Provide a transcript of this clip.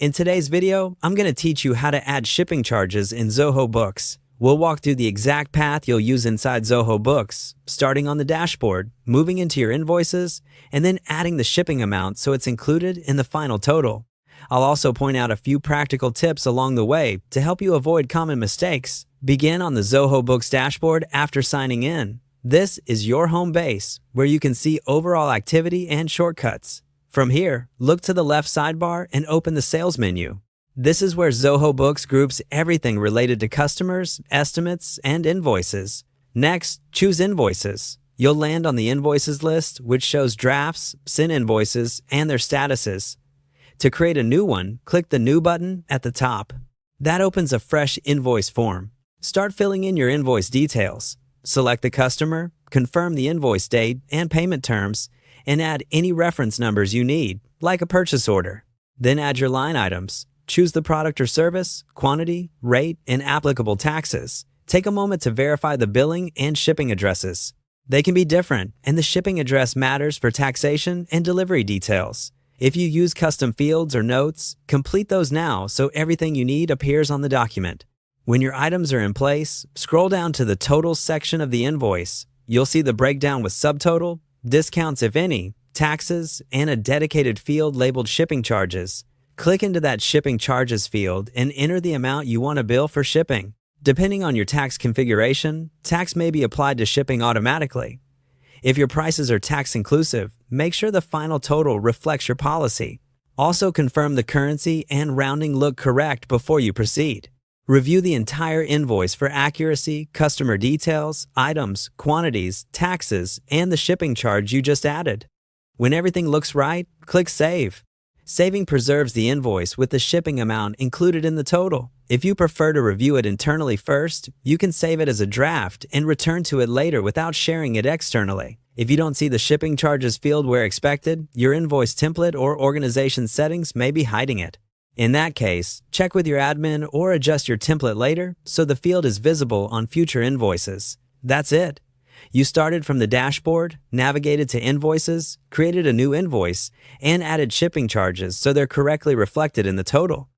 In today's video, I'm going to teach you how to add shipping charges in Zoho Books. We'll walk through the exact path you'll use inside Zoho Books, starting on the dashboard, moving into your invoices, and then adding the shipping amount so it's included in the final total. I'll also point out a few practical tips along the way to help you avoid common mistakes. Begin on the Zoho Books dashboard after signing in. This is your home base, where you can see overall activity and shortcuts. From here, look to the left sidebar and open the Sales menu. This is where Zoho Books groups everything related to customers, estimates, and invoices. Next, choose Invoices. You'll land on the Invoices list, which shows drafts, sent invoices, and their statuses. To create a new one, click the New button at the top. That opens a fresh invoice form. Start filling in your invoice details. Select the customer, confirm the invoice date and payment terms, and add any reference numbers you need, like a purchase order. Then add your line items. Choose the product or service, quantity, rate, and applicable taxes. Take a moment to verify the billing and shipping addresses. They can be different, and the shipping address matters for taxation and delivery details. If you use custom fields or notes, complete those now so everything you need appears on the document. When your items are in place, scroll down to the Totals section of the invoice. You'll see the breakdown with subtotal, discounts if any, taxes, and a dedicated field labeled shipping charges. Click into that shipping charges field and enter the amount you want to bill for shipping. Depending on your tax configuration, tax may be applied to shipping automatically. If your prices are tax inclusive, make sure the final total reflects your policy. Also confirm the currency and rounding look correct before you proceed. Review the entire invoice for accuracy, customer details, items, quantities, taxes, and the shipping charge you just added. When everything looks right, click Save. Saving preserves the invoice with the shipping amount included in the total. If you prefer to review it internally first, you can save it as a draft and return to it later without sharing it externally. If you don't see the shipping charges field where expected, your invoice template or organization settings may be hiding it. In that case, check with your admin or adjust your template later so the field is visible on future invoices. That's it. You started from the dashboard, navigated to Invoices, created a new invoice, and added shipping charges so they're correctly reflected in the total.